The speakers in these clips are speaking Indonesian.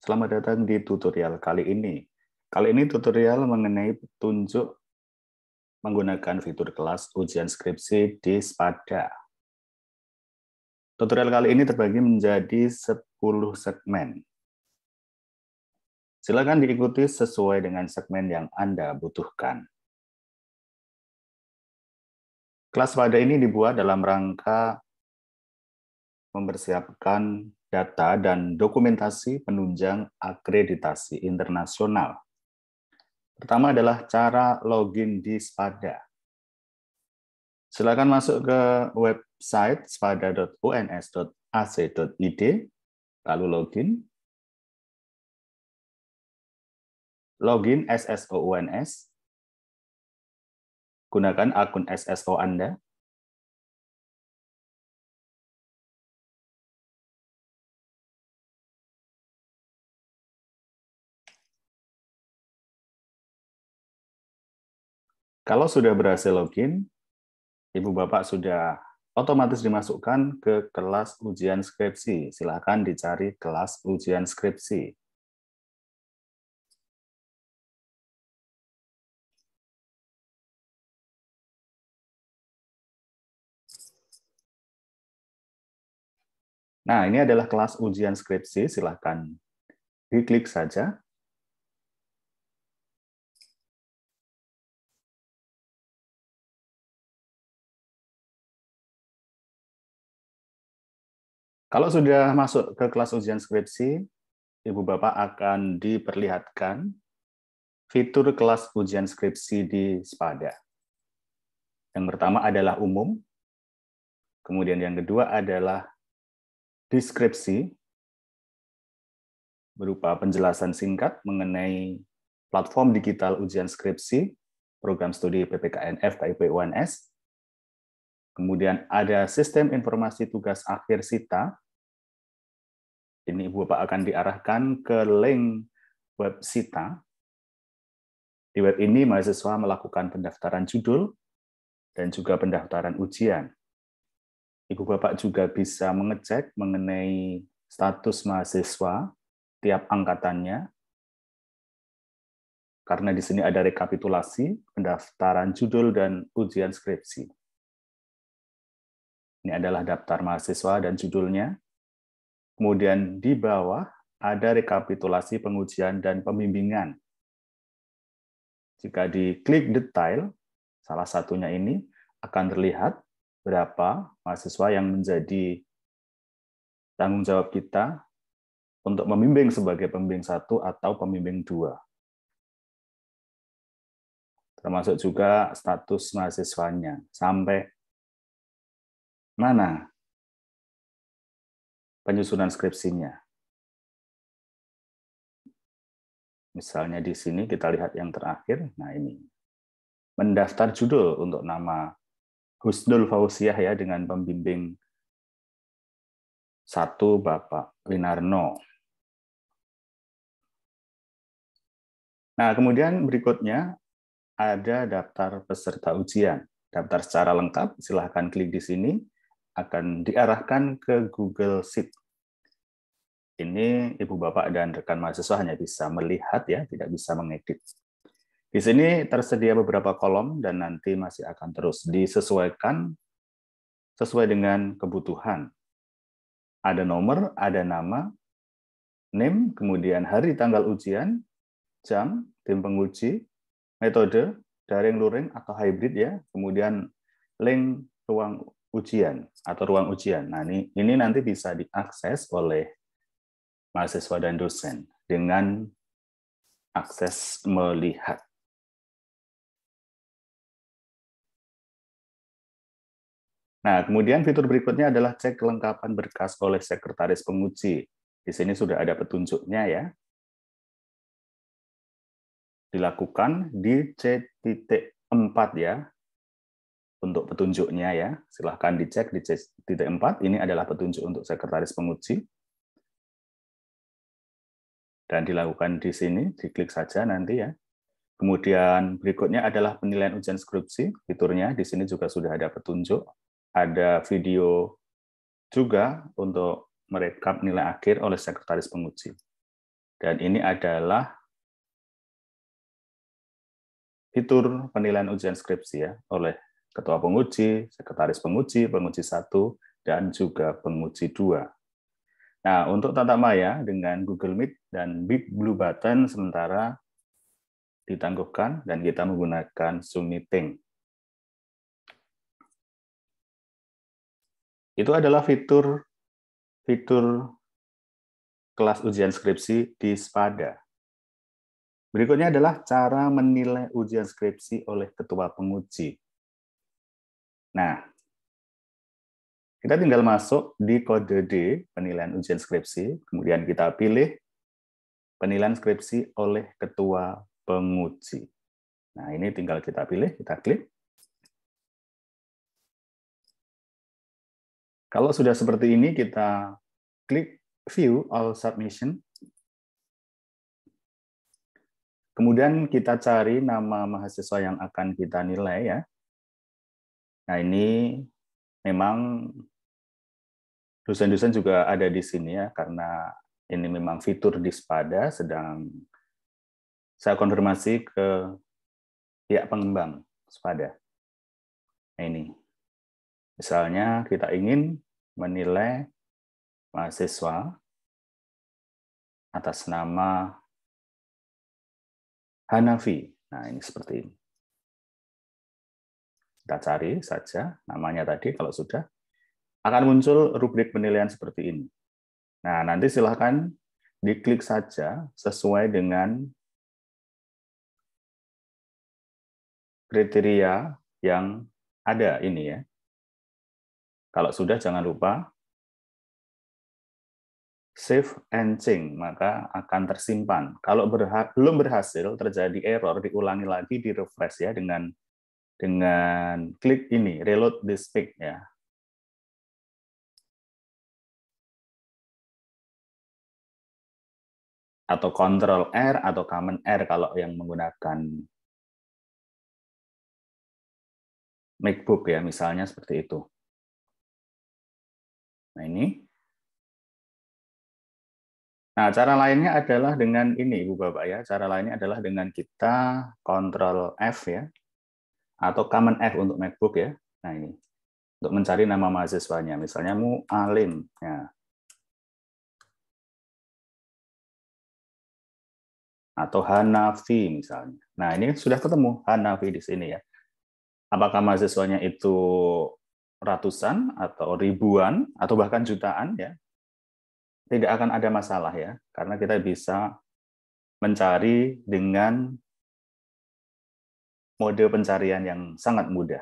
Selamat datang di tutorial kali ini. Kali ini tutorial mengenai petunjuk menggunakan fitur kelas ujian skripsi di Spada. Tutorial kali ini terbagi menjadi 10 segmen. Silakan diikuti sesuai dengan segmen yang Anda butuhkan. Kelas Spada ini dibuat dalam rangka mempersiapkan data dan dokumentasi penunjang akreditasi internasional. Pertama adalah cara login di Spada. Silakan masuk ke website spada.uns.ac.id, lalu login. Login SSO UNS. Gunakan akun SSO Anda. Kalau sudah berhasil login, Ibu Bapak sudah otomatis dimasukkan ke kelas ujian skripsi. Silakan dicari kelas ujian skripsi. Nah, ini adalah kelas ujian skripsi. Silakan diklik saja. Kalau sudah masuk ke kelas ujian skripsi, Ibu Bapak akan diperlihatkan fitur kelas ujian skripsi di Spada. Yang pertama adalah umum, kemudian yang kedua adalah deskripsi, berupa penjelasan singkat mengenai platform digital ujian skripsi, program studi PPKN FKIP UNS. Kemudian ada sistem informasi tugas akhir SITA. Ini Ibu Bapak akan diarahkan ke link web SITA. Di web ini mahasiswa melakukan pendaftaran judul dan juga pendaftaran ujian. Ibu Bapak juga bisa mengecek mengenai status mahasiswa tiap angkatannya, karena di sini ada rekapitulasi pendaftaran judul dan ujian skripsi. Ini adalah daftar mahasiswa dan judulnya. Kemudian di bawah ada rekapitulasi pengujian dan pembimbingan. Jika diklik detail, salah satunya ini akan terlihat berapa mahasiswa yang menjadi tanggung jawab kita untuk membimbing sebagai pembimbing 1 atau pembimbing 2. Termasuk juga status mahasiswanya, sampai mana penyusunan skripsinya. Misalnya di sini kita lihat yang terakhir, nah ini. Mendaftar judul untuk nama Husnul Fauziah ya, dengan pembimbing 1 Bapak Winarno. Nah, kemudian berikutnya ada daftar peserta ujian. Daftar secara lengkap, silahkan klik di sini, akan diarahkan ke Google Sheet. Ini Ibu Bapak dan rekan mahasiswa hanya bisa melihat ya, tidak bisa mengedit. Di sini tersedia beberapa kolom dan nanti masih akan terus disesuaikan sesuai dengan kebutuhan. Ada nomor, ada nama, name, kemudian hari tanggal ujian, jam, tim penguji, metode, daring, luring, atau hybrid ya, kemudian link ruang ujian atau ruang ujian. Nah, ini nanti bisa diakses oleh mahasiswa dan dosen dengan akses melihat. Nah, kemudian fitur berikutnya adalah cek kelengkapan berkas oleh sekretaris penguji. Di sini sudah ada petunjuknya ya. Dilakukan di C.4 ya, untuk petunjuknya ya. Silahkan dicek di C.4, ini adalah petunjuk untuk sekretaris penguji. Dan dilakukan di sini, diklik saja nanti ya. Kemudian berikutnya adalah penilaian ujian skripsi, fiturnya di sini juga sudah ada petunjuk. Ada video juga untuk merekap nilai akhir oleh sekretaris penguji. Dan ini adalah fitur penilaian ujian skripsi ya, oleh ketua penguji, sekretaris penguji, penguji 1, dan juga penguji 2. Nah, untuk tatap maya dengan Google Meet dan Big Blue Button sementara ditangguhkan dan kita menggunakan Zoom Meeting. Itu adalah fitur kelas ujian skripsi di Spada. Berikutnya adalah cara menilai ujian skripsi oleh ketua penguji. Nah, kita tinggal masuk di kode D, penilaian ujian skripsi, kemudian kita pilih penilaian skripsi oleh ketua penguji. Nah, ini tinggal kita pilih, kita klik. Kalau sudah seperti ini, kita klik View All Submission. Kemudian kita cari nama mahasiswa yang akan kita nilai ya. Nah, ini memang dosen-dosen juga ada di sini ya, karena ini memang fitur di Spada, sedang saya konfirmasi ke pihak pengembang Spada. Nah, ini. Misalnya kita ingin menilai mahasiswa atas nama Hanafi. Nah, ini seperti ini. Kita cari saja namanya tadi, kalau sudah, akan muncul rubrik penilaian seperti ini. Nah, nanti silahkan diklik saja sesuai dengan kriteria yang ada ini ya. Kalau sudah, jangan lupa save and change, maka akan tersimpan. Kalau belum berhasil, terjadi error, diulangi lagi, di refresh ya dengan klik ini, reload this page ya. Atau Ctrl R atau Command R kalau yang menggunakan MacBook ya, misalnya seperti itu. Nah, ini. Nah, cara lainnya adalah dengan ini, Ibu Bapak ya. Cara lainnya adalah dengan kita Ctrl F ya, atau Command F untuk MacBook ya. Nah, ini. Untuk mencari nama mahasiswanya, misalnya Mu'alim. Ya. Atau Hanafi misalnya. Nah, ini sudah ketemu Hanafi di sini ya. Apakah mahasiswanya itu ratusan, atau ribuan, atau bahkan jutaan ya. Tidak akan ada masalah ya, karena kita bisa mencari dengan mode pencarian yang sangat mudah.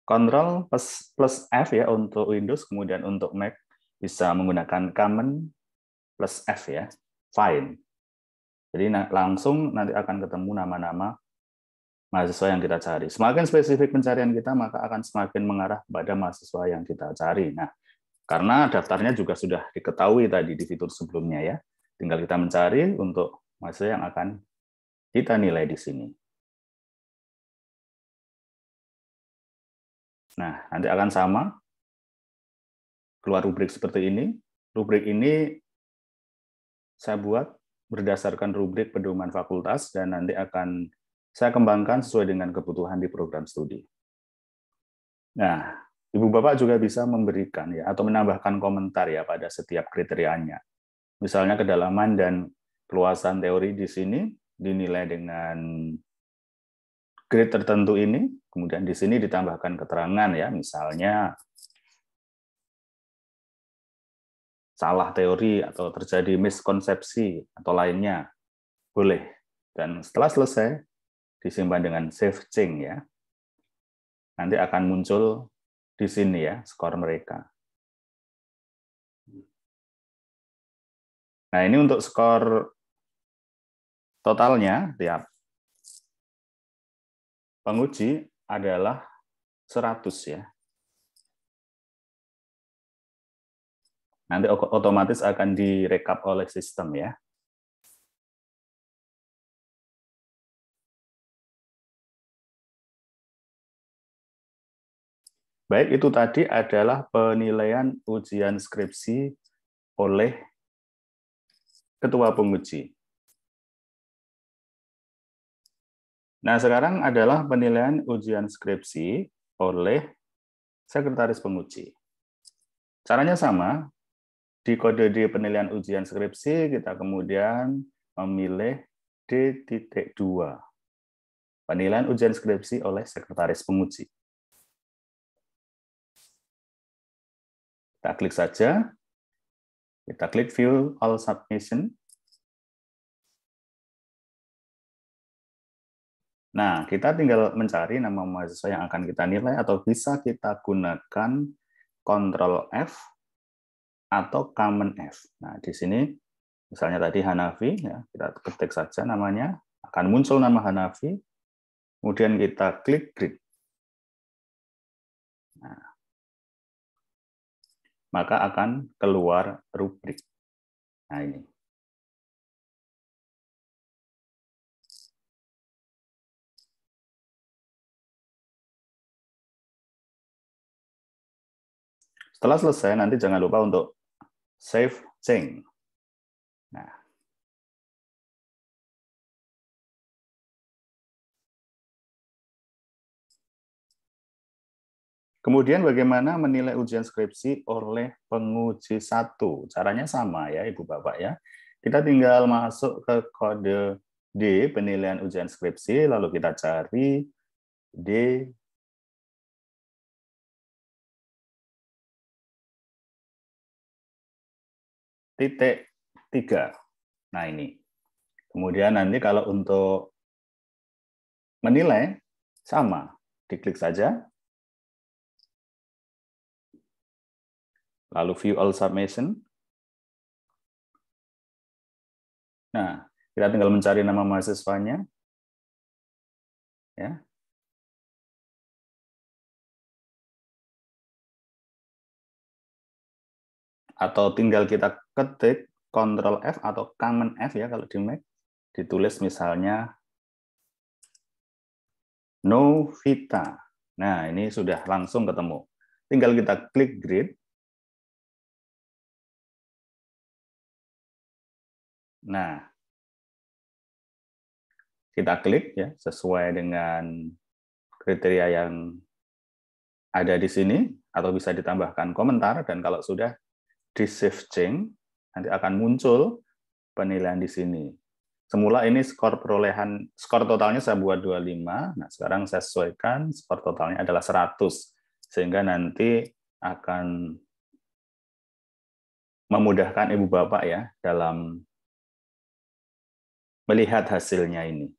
Ctrl plus F ya untuk Windows, kemudian untuk Mac bisa menggunakan Command plus F ya, find. Jadi langsung nanti akan ketemu nama-nama mahasiswa yang kita cari. Semakin spesifik pencarian kita, maka akan semakin mengarah pada mahasiswa yang kita cari. Nah, karena daftarnya juga sudah diketahui tadi di fitur sebelumnya ya. Tinggal kita mencari untuk mahasiswa yang akan kita nilai di sini. Nah, nanti akan sama. Keluar rubrik seperti ini. Rubrik ini saya buat berdasarkan rubrik pedoman fakultas dan nanti akan saya kembangkan sesuai dengan kebutuhan di program studi. Nah, Ibu Bapak juga bisa memberikan ya atau menambahkan komentar ya pada setiap kriterianya. Misalnya kedalaman dan keluasan teori di sini dinilai dengan grade tertentu ini, kemudian di sini ditambahkan keterangan ya, misalnya salah teori atau terjadi miskonsepsi atau lainnya, boleh. Dan setelah selesai, disimpan dengan save change ya. Nanti akan muncul di sini ya, skor mereka. Nah, ini untuk skor totalnya tiap penguji adalah 100 ya. Nanti otomatis akan direkap oleh sistem ya. Baik, itu tadi adalah penilaian ujian skripsi oleh ketua penguji. Nah, sekarang adalah penilaian ujian skripsi oleh sekretaris penguji. Caranya sama, di kode D penilaian ujian skripsi, kita kemudian memilih D.2, penilaian ujian skripsi oleh sekretaris penguji. Kita klik saja, kita klik View All Submission. Nah, kita tinggal mencari nama mahasiswa yang akan kita nilai, atau bisa kita gunakan Ctrl F atau Command F. Nah, di sini misalnya tadi Hanafi, ya, kita ketik saja namanya, akan muncul nama Hanafi, kemudian kita klik Grid. Nah, maka akan keluar rubrik. Nah, ini. Setelah selesai, nanti jangan lupa untuk save change. Nah, kemudian bagaimana menilai ujian skripsi oleh penguji 1? Caranya sama ya, Ibu Bapak ya. Kita tinggal masuk ke kode D penilaian ujian skripsi, lalu kita cari D titik 3. Nah, ini. Kemudian nanti kalau untuk menilai, sama. Diklik saja. Lalu View All Submission. Nah, kita tinggal mencari nama mahasiswanya. Ya. Atau tinggal kita ketik Ctrl F atau Command F ya kalau di Mac, ditulis misalnya Novita. Nah, ini sudah langsung ketemu. Tinggal kita klik Grid. Nah, kita klik ya sesuai dengan kriteria yang ada di sini, atau bisa ditambahkan komentar, dan kalau sudah di save change, nanti akan muncul penilaian di sini. Semula ini skor totalnya saya buat 25, nah sekarang saya sesuaikan skor totalnya adalah 100, sehingga nanti akan memudahkan Ibu Bapak ya dalam melihat hasilnya ini.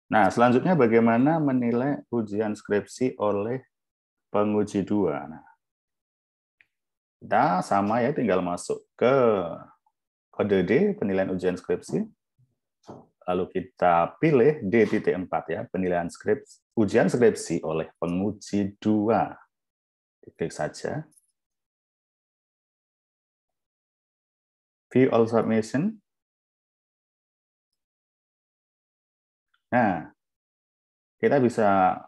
Nah, selanjutnya bagaimana menilai ujian skripsi oleh penguji 2. Nah, kita sama ya, tinggal masuk ke kode D, penilaian ujian skripsi. Lalu kita pilih D.4 ya, penilaian ujian skripsi oleh penguji 2. Klik saja. View all submission. Nah, kita bisa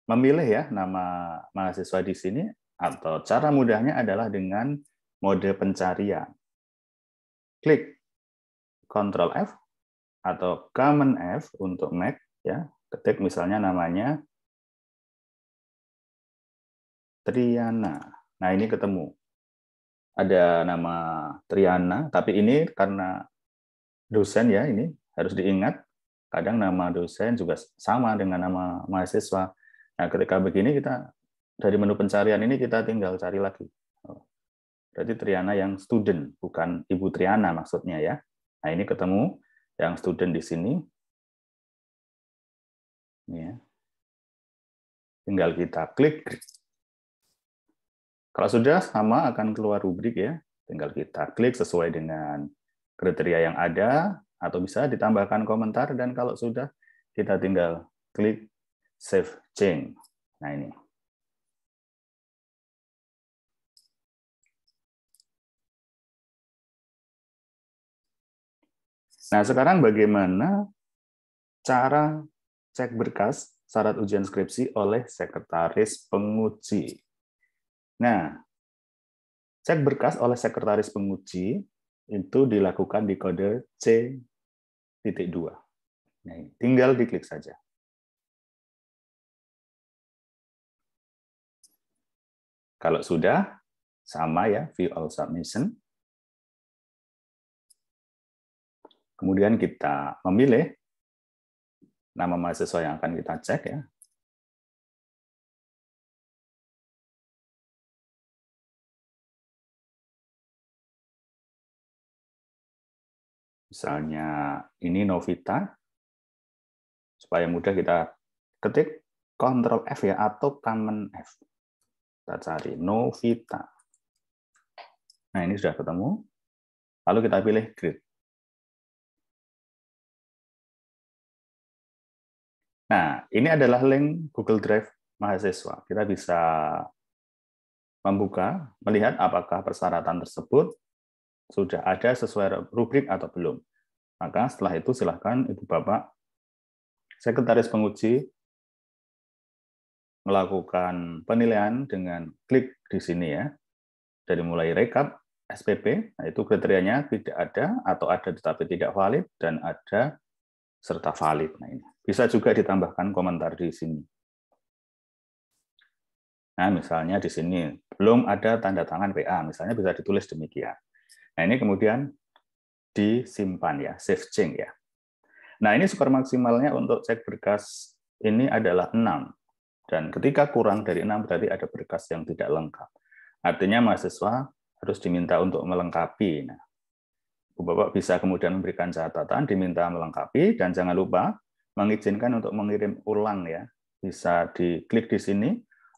memilih ya nama mahasiswa di sini, atau cara mudahnya adalah dengan mode pencarian. Klik Ctrl F atau Command F untuk Mac ya. Ketik misalnya namanya Triana. Nah, ini ketemu. Ada nama Triana, tapi ini karena dosen ya, ini harus diingat. Kadang nama dosen juga sama dengan nama mahasiswa. Nah, ketika begini kita dari menu pencarian ini kita tinggal cari lagi. Berarti Triana yang student, bukan Ibu Triana maksudnya ya. Nah, ini ketemu yang student di sini. Ini ya. Tinggal kita klik. Kalau sudah sama akan keluar rubrik ya. Tinggal kita klik sesuai dengan kriteria yang ada, atau bisa ditambahkan komentar, dan kalau sudah kita tinggal klik save change. Nah, ini. Nah, sekarang bagaimana cara cek berkas syarat ujian skripsi oleh sekretaris penguji. Nah, cek berkas oleh sekretaris penguji itu dilakukan di kode C.2. Nah, tinggal diklik saja. Kalau sudah, sama ya, view all submission. Kemudian kita memilih nama mahasiswa yang akan kita cek ya. Misalnya ini Novita. Supaya mudah kita ketik Ctrl F ya, atau Command F. Kita cari Novita. Nah, ini sudah ketemu. Lalu kita pilih grade. Nah, ini adalah link Google Drive mahasiswa. Kita bisa membuka, melihat apakah persyaratan tersebut sudah ada sesuai rubrik atau belum. Maka setelah itu silakan Ibu Bapak Sekretaris penguji melakukan penilaian dengan klik di sini ya. Dari mulai rekap, SPP, nah itu kriterianya tidak ada atau ada tetapi tidak valid, dan ada serta valid. Nah, ini bisa juga ditambahkan komentar di sini. Nah, misalnya di sini belum ada tanda tangan PA, misalnya bisa ditulis demikian. Nah, ini kemudian disimpan ya, save change ya. Nah, ini skor maksimalnya untuk cek berkas ini adalah 6. Dan ketika kurang dari 6 berarti ada berkas yang tidak lengkap. Artinya mahasiswa harus diminta untuk melengkapi. Nah, Bapak bisa kemudian memberikan catatan, diminta melengkapi, dan jangan lupa mengizinkan untuk mengirim ulang ya. Bisa diklik di sini,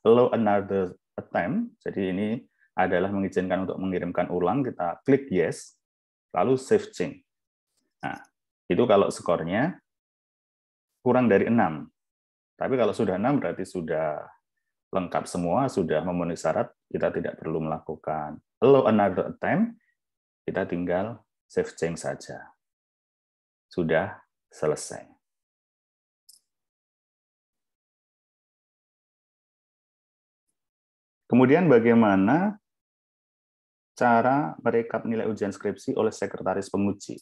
allow another attempt. Jadi ini adalah mengizinkan untuk mengirimkan ulang, kita klik yes, lalu save change. Nah, itu kalau skornya kurang dari 6. Tapi kalau sudah 6 berarti sudah lengkap semua, sudah memenuhi syarat, kita tidak perlu melakukan allow another attempt, kita tinggal save change saja. Sudah selesai. Kemudian bagaimana cara merekap nilai ujian skripsi oleh sekretaris penguji?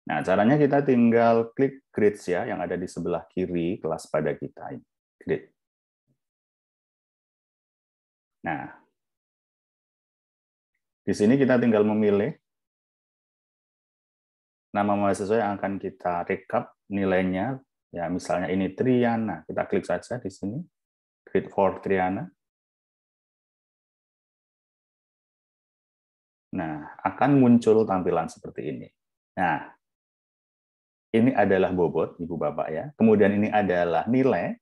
Nah, caranya kita tinggal klik grades ya, yang ada di sebelah kiri kelas pada kita. Grade. Nah, di sini kita tinggal memilih nama mahasiswa yang akan kita rekap nilainya. Ya, misalnya ini Triana. Kita klik saja di sini. Grade for Triana. Nah, akan muncul tampilan seperti ini. Nah, ini adalah bobot, Ibu Bapak ya. Kemudian ini adalah nilai.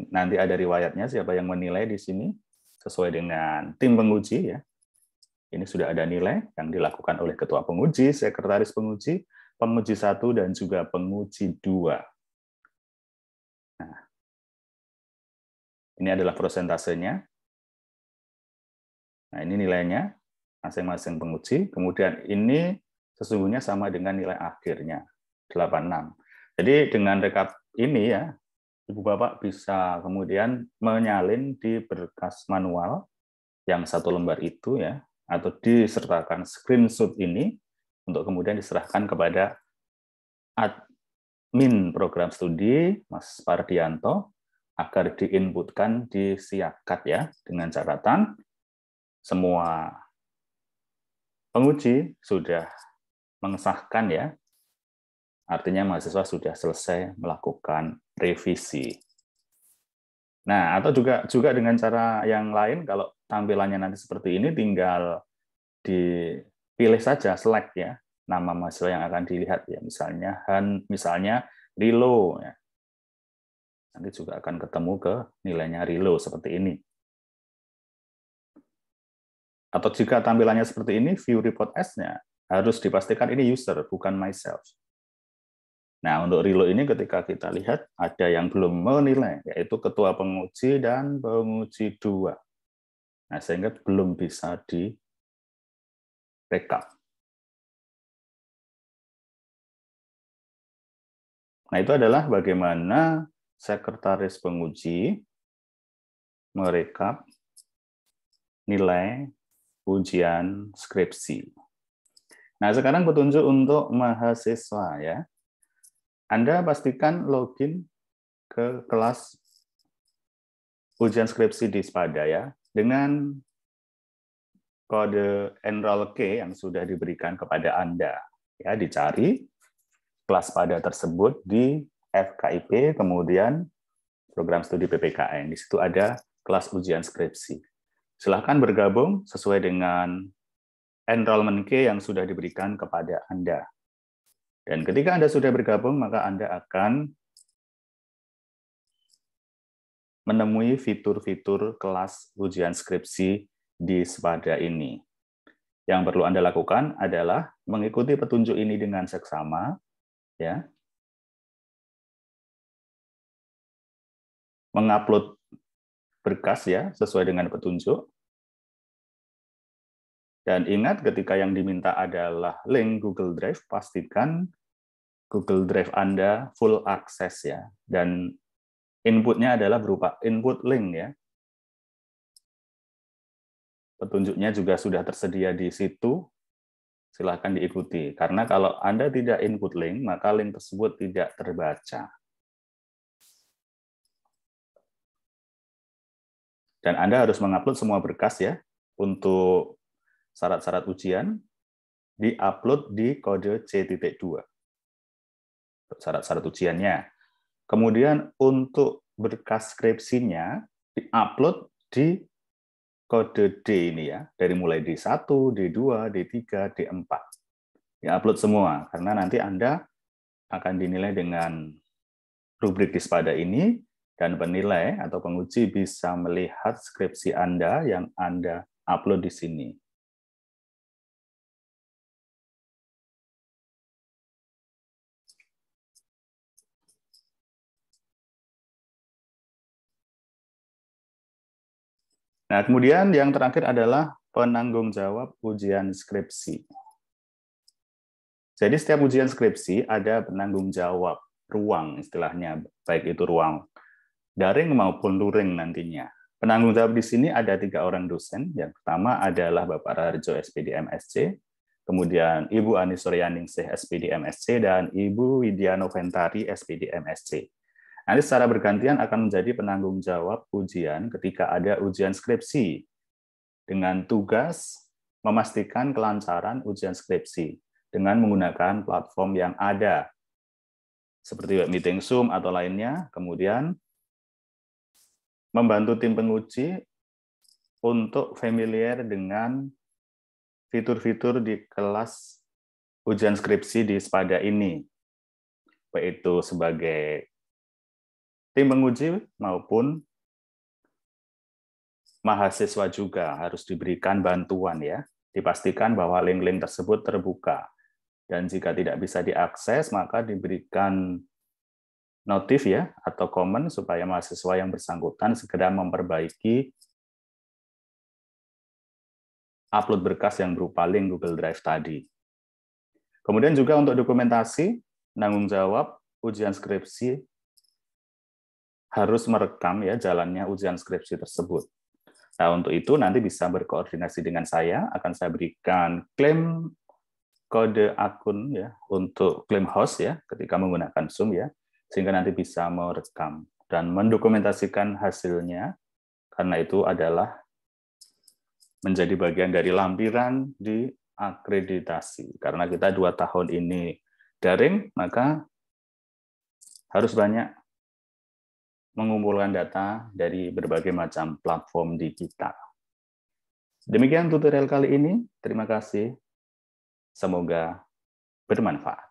Nanti ada riwayatnya siapa yang menilai di sini sesuai dengan tim penguji ya. Ini sudah ada nilai yang dilakukan oleh ketua penguji, sekretaris penguji, penguji 1 dan juga penguji 2. Nah, ini adalah prosentasenya. Nah, ini nilainya masing-masing penguji. Kemudian ini sesungguhnya sama dengan nilai akhirnya 86. Jadi dengan rekap ini ya, Ibu Bapak bisa kemudian menyalin di berkas manual yang 1 lembar itu ya, atau disertakan screenshot ini untuk kemudian diserahkan kepada admin program studi Mas Pardianto agar diinputkan di Siakat ya, dengan catatan semua penguji sudah mengesahkan ya, artinya mahasiswa sudah selesai melakukan revisi. Nah, atau juga dengan cara yang lain, kalau tampilannya nanti seperti ini, tinggal dipilih saja, select ya, nama mahasiswa yang akan dilihat ya, misalnya Rilo ya. Nanti juga akan ketemu ke nilainya Rilo seperti ini. Atau jika tampilannya seperti ini, view report as-nya harus dipastikan ini user, bukan myself. Nah, untuk Rilo ini ketika kita lihat ada yang belum menilai, yaitu ketua penguji dan penguji 2. Nah, sehingga belum bisa direkap. Nah, itu adalah bagaimana sekretaris penguji merekap nilai ujian skripsi. Nah, sekarang petunjuk untuk mahasiswa ya. Anda pastikan login ke kelas ujian skripsi di Spada ya, dengan kode enroll key yang sudah diberikan kepada Anda. Ya, dicari kelas Spada tersebut di FKIP, kemudian program studi PPKN. Di situ ada kelas ujian skripsi. Silahkan bergabung sesuai dengan enrollment key yang sudah diberikan kepada Anda. Dan ketika Anda sudah bergabung, maka Anda akan menemui fitur-fitur kelas ujian skripsi di Spada ini. Yang perlu Anda lakukan adalah mengikuti petunjuk ini dengan seksama, ya, mengupload berkas ya sesuai dengan petunjuk. Dan ingat, ketika yang diminta adalah link Google Drive, pastikan Google Drive Anda full akses ya, dan inputnya adalah berupa input link ya. Petunjuknya juga sudah tersedia di situ, silahkan diikuti. Karena kalau Anda tidak input link, maka link tersebut tidak terbaca. Dan Anda harus mengupload semua berkas ya, untuk syarat-syarat ujian, di-upload di kode C.2. Syarat-syarat ujiannya. Kemudian untuk berkas skripsinya, di-upload di kode D ini ya, dari mulai D1, D2, D3, D4. Di-upload semua, karena nanti Anda akan dinilai dengan rubrik di Spada ini, dan penilai atau penguji bisa melihat skripsi Anda yang Anda upload di sini. Nah, kemudian yang terakhir adalah penanggung jawab ujian skripsi. Jadi setiap ujian skripsi ada penanggung jawab ruang istilahnya, baik itu ruang daring maupun luring nantinya. Penanggung jawab di sini ada 3 orang dosen. Yang pertama adalah Bapak Rarjo SPD MSc, kemudian Ibu Ani Suryaningsih SPD MSc, dan Ibu Widya Noventari SPD MSc. Nanti secara bergantian akan menjadi penanggung jawab ujian ketika ada ujian skripsi, dengan tugas memastikan kelancaran ujian skripsi dengan menggunakan platform yang ada, seperti web meeting Zoom atau lainnya, kemudian membantu tim penguji untuk familiar dengan fitur-fitur di kelas ujian skripsi di Spada ini, baik itu sebagai tim penguji maupun mahasiswa juga harus diberikan bantuan ya, dipastikan bahwa link-link tersebut terbuka. Dan jika tidak bisa diakses, maka diberikan notif ya, atau komen supaya mahasiswa yang bersangkutan segera memperbaiki upload berkas yang berupa link Google Drive tadi. Kemudian juga untuk dokumentasi, penanggung jawab ujian skripsi harus merekam ya jalannya ujian skripsi tersebut. Nah, untuk itu nanti bisa berkoordinasi dengan saya, akan saya berikan klaim kode akun ya untuk klaim host ya ketika menggunakan Zoom ya, sehingga nanti bisa merekam dan mendokumentasikan hasilnya, karena itu adalah menjadi bagian dari lampiran di akreditasi. Karena kita 2 tahun ini daring, maka harus banyak mengumpulkan data dari berbagai macam platform digital. Demikian tutorial kali ini. Terima kasih. Semoga bermanfaat.